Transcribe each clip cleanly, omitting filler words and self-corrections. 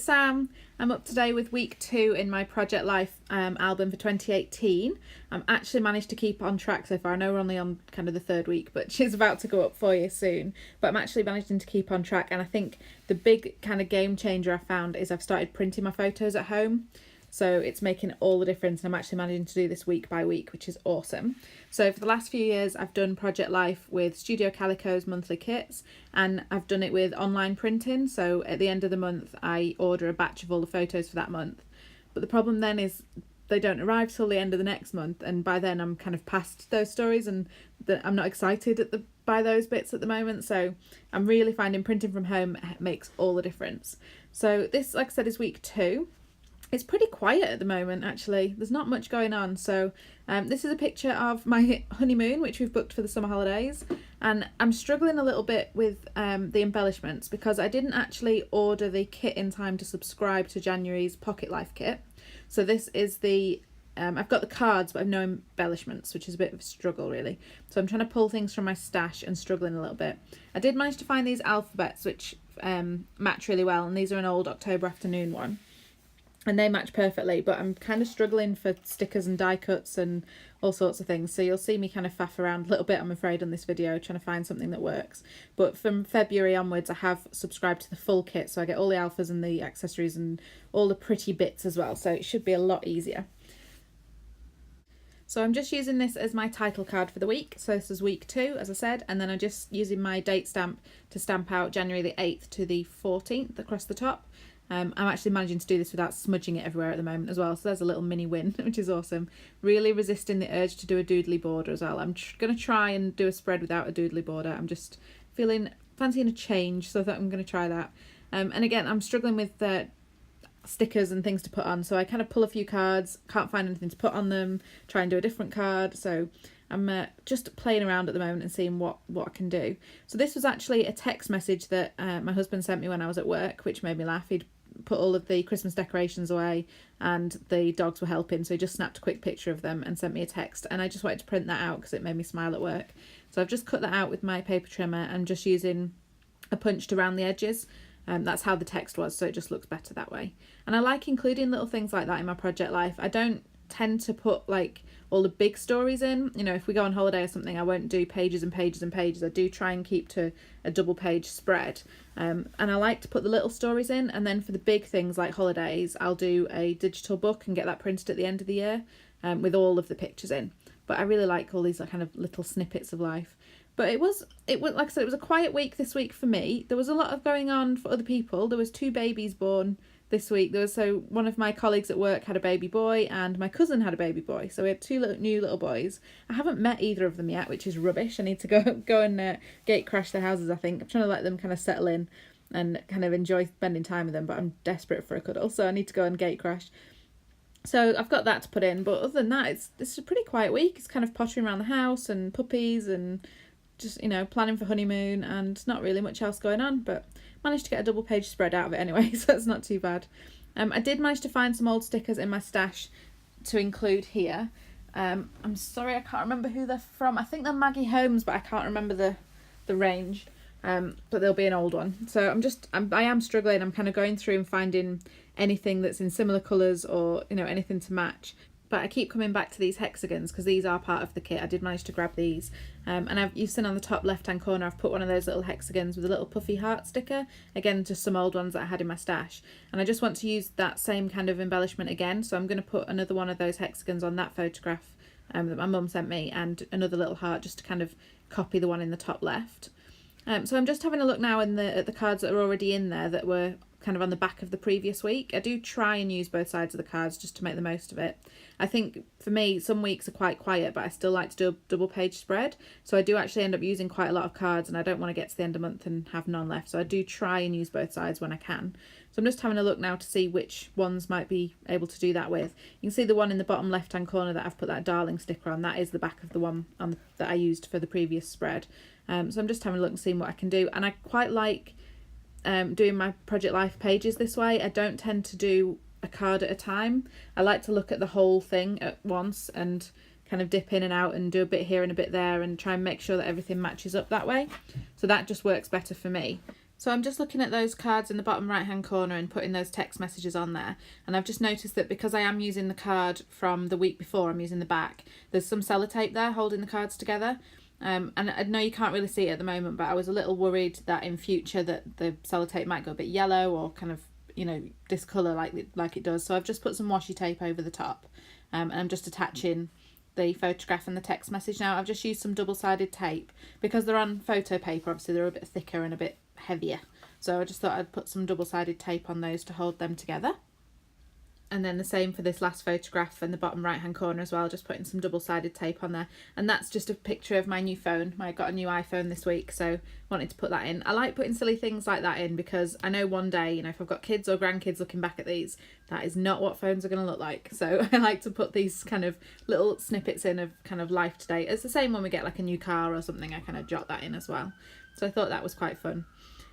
Sam. I'm up today with week 2 in my Project Life album for 2018. I'm actually managed to keep on track so far. I know we're only on kind of the 3rd week, but she's about to go up for you soon. But I'm actually managing to keep on track, and I think the big kind of game changer I found is I've started printing my photos at home. So it's making all the difference, and I'm actually managing to do this week by week, which is awesome. So for the last few years, I've done Project Life with Studio Calico's monthly kits, and I've done it with online printing. So at the end of the month, I order a batch of all the photos for that month. But the problem then is they don't arrive till the end of the next month, and by then I'm kind of past those stories, and I'm not excited by those bits at the moment. So I'm really finding printing from home makes all the difference. So this, like I said, is week 2. It's pretty quiet at the moment, actually. There's not much going on. So this is a picture of my honeymoon, which we've booked for the summer holidays. And I'm struggling a little bit with the embellishments because I didn't actually order the kit in time to subscribe to January's Pocket Life kit. So this is the... I've got the cards, but I've no embellishments, which is a bit of a struggle, really. So I'm trying to pull things from my stash and struggling a little bit. I did manage to find these alphabets, which match really well. And these are an old October Afternoon one. And they match perfectly, but I'm kind of struggling for stickers and die cuts and all sorts of things. So you'll see me kind of faff around a little bit, I'm afraid, on this video, trying to find something that works. But from February onwards, I have subscribed to the full kit, so I get all the alphas and the accessories and all the pretty bits as well. So it should be a lot easier. So I'm just using this as my title card for the week. So this is week 2, as I said, and then I'm just using my date stamp to stamp out January the 8th to the 14th across the top. I'm actually managing to do this without smudging it everywhere at the moment as well, so there's a little mini win, which is awesome. Really resisting the urge to do a doodly border as well. I'm going to try and do a spread without a doodly border. I'm just fancying a change, so I thought I'm going to try that. And again, I'm struggling with stickers and things to put on, so I kind of pull a few cards, can't find anything to put on them, try and do a different card, so I'm just playing around at the moment and seeing what I can do. So this was actually a text message that my husband sent me when I was at work, which made me laugh. He'd put all of the Christmas decorations away and the dogs were helping, so he just snapped a quick picture of them and sent me a text, and I just wanted to print that out because it made me smile at work. So I've just cut that out with my paper trimmer and just using a punch to round the edges. That's how the text was, so it just looks better that way. And I like including little things like that in my Project Life. I don't tend to put like all the big stories in. You know, if we go on holiday or something, I won't do pages and pages and pages. I do try and keep to a double page spread, and I like to put the little stories in, and then for the big things like holidays, I'll do a digital book and get that printed at the end of the year with all of the pictures in. But I really like all these kind of little snippets of life. But it was like I said, it was a quiet week this week for me. There was a lot of going on for other people. There was 2 babies born this week. So one of my colleagues at work had a baby boy, and my cousin had a baby boy. So we had 2 new little boys. I haven't met either of them yet, which is rubbish. I need to go and gate crash their houses, I think. I'm trying to let them kind of settle in and kind of enjoy spending time with them, but I'm desperate for a cuddle, so I need to go and gate crash. So I've got that to put in, but other than that, it's a pretty quiet week. It's kind of pottering around the house and puppies and just, you know, planning for honeymoon, and not really much else going on, but managed to get a double page spread out of it anyway, so that's not too bad. I did manage to find some old stickers in my stash to include here. I'm sorry, I can't remember who they're from. I think they're Maggie Holmes, but I can't remember the range. But they'll be an old one. So I am struggling. I'm kind of going through and finding anything that's in similar colours or, you know, anything to match. But I keep coming back to these hexagons because these are part of the kit. I did manage to grab these. And you've seen on the top left-hand corner, I've put one of those little hexagons with a little puffy heart sticker. Again, just some old ones that I had in my stash. And I just want to use that same kind of embellishment again. So I'm going to put another one of those hexagons on that photograph that my mum sent me, and another little heart just to kind of copy the one in the top left. So I'm just having a look now at the cards that are already in there that were kind of on the back of the previous week. I do try and use both sides of the cards just to make the most of it. I think for me, some weeks are quite quiet, but I still like to do a double page spread. So I do actually end up using quite a lot of cards, and I don't want to get to the end of the month and have none left. So I do try and use both sides when I can. So I'm just having a look now to see which ones might be able to do that with. You can see the one in the bottom left-hand corner that I've put that darling sticker on. That is the back of the one that I used for the previous spread. So I'm just having a look and seeing what I can do. And I quite like doing my Project Life pages this way. I don't tend to do a card at a time. I like to look at the whole thing at once and kind of dip in and out and do a bit here and a bit there and try and make sure that everything matches up that way. So that just works better for me. So I'm just looking at those cards in the bottom right hand corner and putting those text messages on there, and I've just noticed that because I am using the card from the week before, I'm using the back, there's some sellotape there holding the cards together. And I know you can't really see it at the moment, but I was a little worried that in future that the sellotape might go a bit yellow or kind of, you know, discolour like it does. So I've just put some washi tape over the top, and I'm just attaching the photograph and the text message. Now I've just used some double-sided tape because they're on photo paper. Obviously they're a bit thicker and a bit heavier, so I just thought I'd put some double-sided tape on those to hold them together. And then the same for this last photograph in the bottom right hand corner as well, just putting some double-sided tape on there. And that's just a picture of my new phone. I got a new iPhone this week, so wanted to put that in. I like putting silly things like that in because I know one day, you know, if I've got kids or grandkids looking back at these, that is not what phones are going to look like. So I like to put these kind of little snippets in of kind of life today. It's the same when we get like a new car or something, I kind of jot that in as well. So I thought that was quite fun.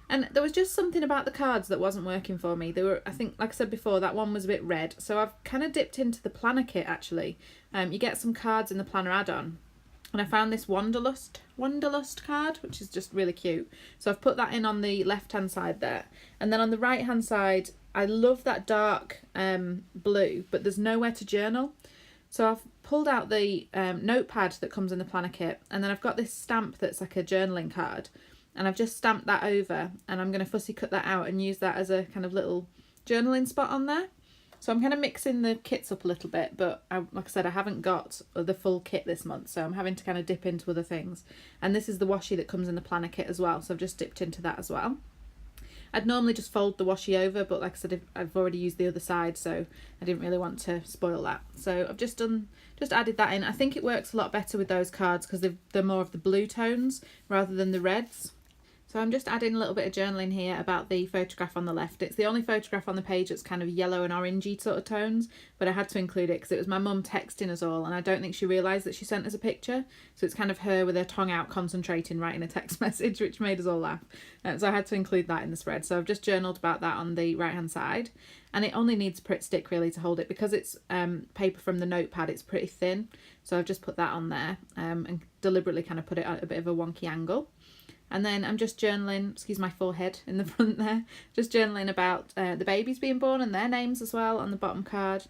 And there was just something about the cards that wasn't working for me. They were, I think, like I said before, that one was a bit red. So I've kind of dipped into the planner kit, actually. You get some cards in the planner add-on. And I found this Wanderlust card, which is just really cute. So I've put that in on the left-hand side there. And then on the right-hand side, I love that dark blue, but there's nowhere to journal. So I've pulled out the notepad that comes in the planner kit. And then I've got this stamp that's like a journaling card. And I've just stamped that over, and I'm going to fussy cut that out and use that as a kind of little journaling spot on there. So I'm kind of mixing the kits up a little bit, but like I said, I haven't got the full kit this month, so I'm having to kind of dip into other things. And this is the washi that comes in the planner kit as well, so I've just dipped into that as well. I'd normally just fold the washi over, but like I said, I've already used the other side, so I didn't really want to spoil that. So I've just added that in. I think it works a lot better with those cards because they're more of the blue tones rather than the reds. So I'm just adding a little bit of journaling here about the photograph on the left. It's the only photograph on the page that's kind of yellow and orangey sort of tones, but I had to include it because it was my mum texting us all, and I don't think she realised that she sent us a picture. So it's kind of her with her tongue out concentrating writing a text message, which made us all laugh. So I had to include that in the spread. So I've just journaled about that on the right hand side, and it only needs a Pritt stick really to hold it because it's paper from the notepad. It's pretty thin, so I've just put that on there and deliberately kind of put it at a bit of a wonky angle. And then I'm just journaling, excuse my forehead in the front there, just journaling about the babies being born and their names as well on the bottom card.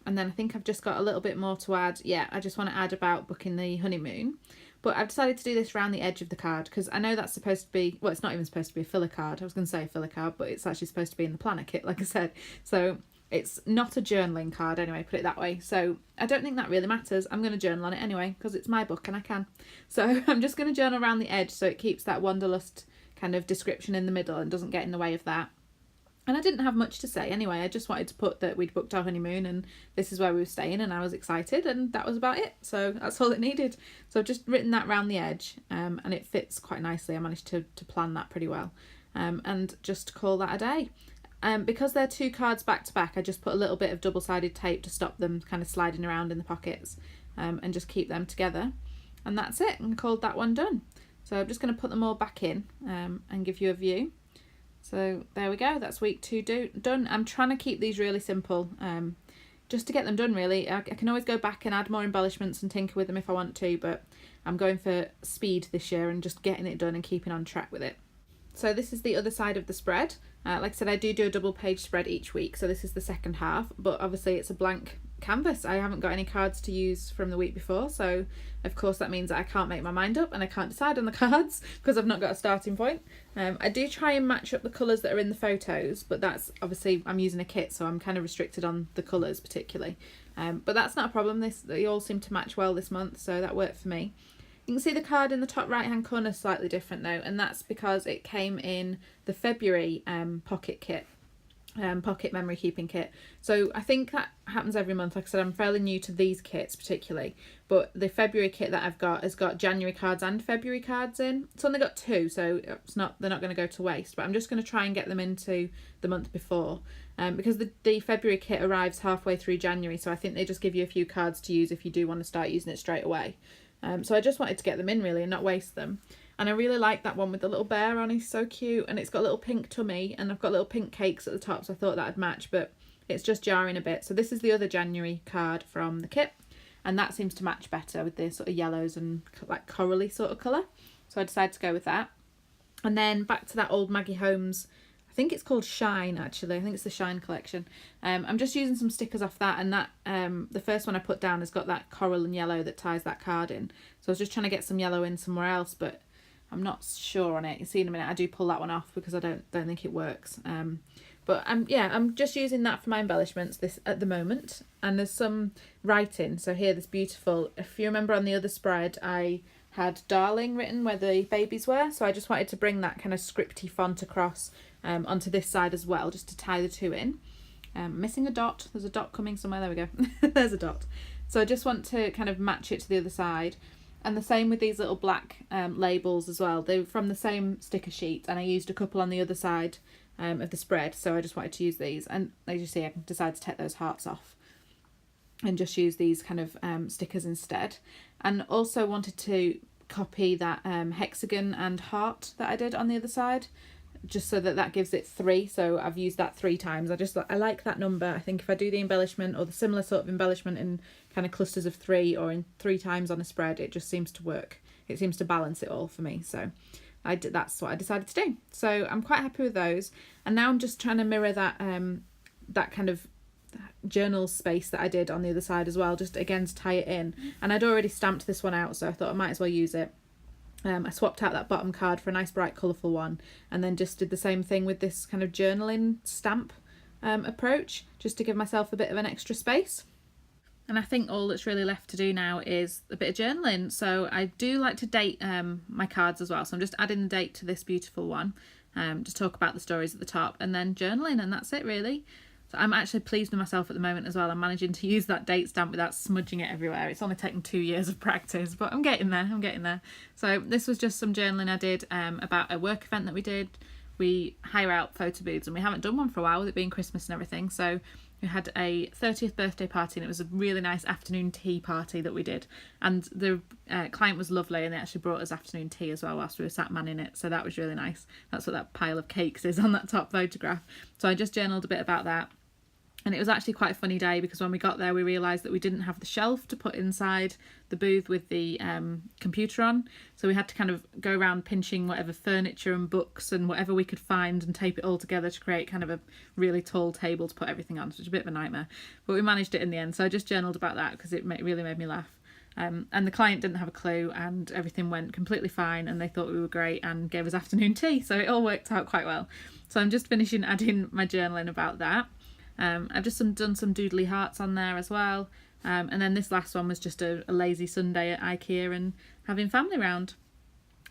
And then I think I've just got a little bit more to add. Yeah, I just want to add about booking the honeymoon. But I've decided to do this around the edge of the card because I know that's supposed to be, well, it's not even supposed to be a filler card. I was going to say a filler card, but it's actually supposed to be in the planner kit, like I said. So it's not a journaling card anyway, put it that way. So I don't think that really matters. I'm going to journal on it anyway because it's my book and I can. So I'm just going to journal around the edge so it keeps that Wanderlust kind of description in the middle and doesn't get in the way of that. And I didn't have much to say anyway. I just wanted to put that we'd booked our honeymoon and this is where we were staying and I was excited, and that was about it. So that's all it needed. So I've just written that around the edge and it fits quite nicely. I managed to plan that pretty well and just call that a day. Because they're two cards back to back, I just put a little bit of double-sided tape to stop them kind of sliding around in the pockets and just keep them together. And that's it, and called that one done. So I'm just going to put them all back in and give you a view. So there we go, that's week 2 done. I'm trying to keep these really simple just to get them done really. I can always go back and add more embellishments and tinker with them if I want to, but I'm going for speed this year and just getting it done and keeping on track with it. So this is the other side of the spread. Like I said, I do a double page spread each week, so this is the second half, but obviously it's a blank canvas. I haven't got any cards to use from the week before, so of course that means that I can't make my mind up and I can't decide on the cards because I've not got a starting point. I do try and match up the colours that are in the photos, but that's obviously, I'm using a kit, so I'm kind of restricted on the colours particularly. But that's not a problem. They all seem to match well this month, so that worked for me. You can see the card in the top right hand corner slightly different though, and that's because it came in the February pocket kit, pocket memory keeping kit. So I think that happens every month. Like I said, I'm fairly new to these kits particularly, but the February kit that I've got has got January cards and February cards in. It's only got 2, so they're not going to go to waste, but I'm just going to try and get them into the month before because the February kit arrives halfway through January, so I think they just give you a few cards to use if you do want to start using it straight away. So I just wanted to get them in really and not waste them. And I really like that one with the little bear on. He's so cute, and it's got a little pink tummy and I've got little pink cakes at the top, so I thought that'd match, but it's just jarring a bit. So this is the other January card from the kit, and that seems to match better with the sort of yellows and like corally sort of colour. So I decided to go with that. And then back to that old Maggie Holmes, I think it's called Shine actually, I think it's the Shine collection. I'm just using some stickers off that, and that the first one I put down has got that coral and yellow that ties that card in. So I was just trying to get some yellow in somewhere else, but I'm not sure on it. You'll see in a minute I do pull that one off because I don't think it works. But I'm just using that for my embellishments this at the moment. And there's some writing. So here, this beautiful, if you remember on the other spread, I had Darling written where the babies were. So I just wanted to bring that kind of scripty font across onto this side as well, just to tie the two in. Missing a dot. There's a dot coming somewhere. There we go. There's a dot. So I just want to kind of match it to the other side. And the same with these little black labels as well. They're from the same sticker sheet, and I used a couple on the other side of the spread, so I just wanted to use these. And as you see, I decided to take those hearts off and just use these kind of stickers instead. And also wanted to copy that hexagon and heart that I did on the other side, just so that gives it 3. So I've used that 3 times. I like that number. I think if I do the embellishment or the similar sort of embellishment in kind of clusters of 3 or in 3 times on a spread, it just seems to work. It seems to balance it all for me. So that's what I decided to do. So I'm quite happy with those. And now I'm just trying to mirror that that kind of journal space that I did on the other side as well, just again to tie it in. And I'd already stamped this one out, so I thought I might as well use it. I swapped out that bottom card for a nice bright colourful one, and then just did the same thing with this kind of journaling stamp approach, just to give myself a bit of an extra space. And I think all that's really left to do now is a bit of journaling. So I do like to date my cards as well. So I'm just adding the date to this beautiful one, just talk about the stories at the top, and then journaling, and that's it really. So I'm actually pleased with myself at the moment as well. I'm managing to use that date stamp without smudging it everywhere. It's only taken 2 years of practice, but I'm getting there. So this was just some journaling I did about a work event that we did. We hire out photo booths, and we haven't done one for a while with it being Christmas and everything. So we had a 30th birthday party, and it was a really nice afternoon tea party that we did. And the client was lovely, and they actually brought us afternoon tea as well whilst we were sat manning it. So that was really nice. That's what that pile of cakes is on that top photograph. So I just journaled a bit about that. And it was actually quite a funny day, because when we got there we realised that we didn't have the shelf to put inside the booth with the computer on. So we had to kind of go around pinching whatever furniture and books and whatever we could find and tape it all together to create kind of a really tall table to put everything on. So it was a bit of a nightmare. But we managed it in the end. So I just journaled about that because it really made me laugh. And the client didn't have a clue, and everything went completely fine, and they thought we were great and gave us afternoon tea. So it all worked out quite well. So I'm just finishing adding my journaling about that. I've just done some doodly hearts on there as well, and then this last one was just a lazy Sunday at IKEA and having family round.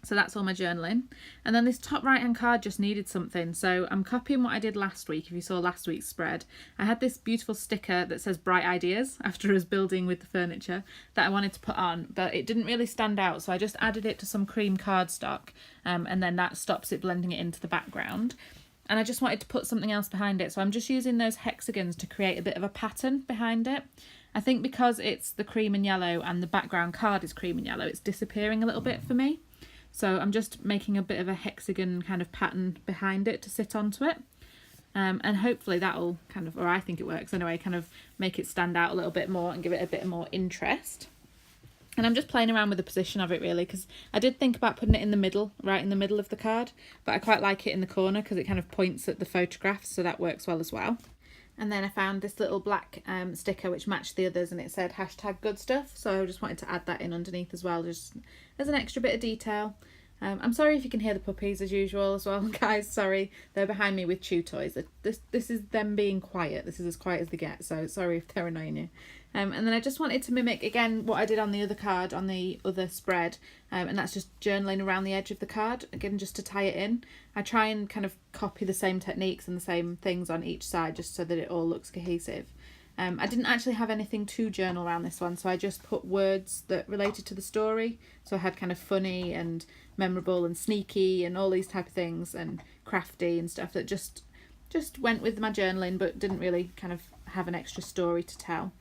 So that's all my journaling. And then this top right hand card just needed something, so I'm copying what I did last week. If you saw last week's spread, I had this beautiful sticker that says bright ideas after us building with the furniture that I wanted to put on, but it didn't really stand out, so I just added it to some cream cardstock, and then that stops it blending it into the background. And I just wanted to put something else behind it, so I'm just using those hexagons to create a bit of a pattern behind it. I think because it's the cream and yellow and the background card is cream and yellow, it's disappearing a little bit for me. So I'm just making a bit of a hexagon kind of pattern behind it to sit onto it. And hopefully that'll kind of, or I think it works anyway, kind of make it stand out a little bit more and give it a bit more interest. And I'm just playing around with the position of it really, because I did think about putting it in the middle, right in the middle of the card, but I quite like it in the corner because it kind of points at the photographs, so that works well as well. And then I found this little black sticker which matched the others, and it said #goodstuff, so I just wanted to add that in underneath as well, just as an extra bit of detail. I'm sorry if you can hear the puppies as usual as well, guys, sorry, they're behind me with chew toys. This is them being quiet, this is as quiet as they get, so sorry if they're annoying you. And then I just wanted to mimic again what I did on the other card, on the other spread, and that's just journaling around the edge of the card, again just to tie it in. I try and kind of copy the same techniques and the same things on each side just so that it all looks cohesive. I didn't actually have anything to journal around this one, so I just put words that related to the story. So I had kind of funny and memorable and sneaky and all these type of things, and crafty and stuff that just went with my journaling but didn't really kind of have an extra story to tell.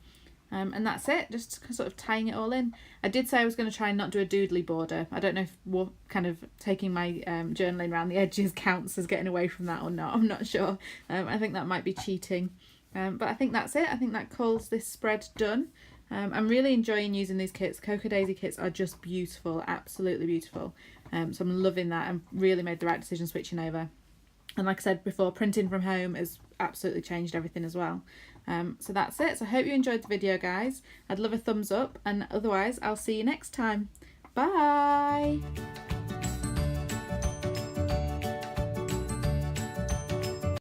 And that's it, just sort of tying it all in. I did say I was going to try and not do a doodly border. I don't know if what kind of taking my journaling around the edges counts as getting away from that or not. I'm not sure. I think that might be cheating. But I think that's it. I think that calls this spread done. I'm really enjoying using these kits. Cocoa Daisy kits are just beautiful, absolutely beautiful. So I'm loving that and really made the right decision switching over. And like I said before, printing from home has absolutely changed everything as well. So that's it. So I hope you enjoyed the video, guys. I'd love a thumbs up, and otherwise I'll see you next time. Bye.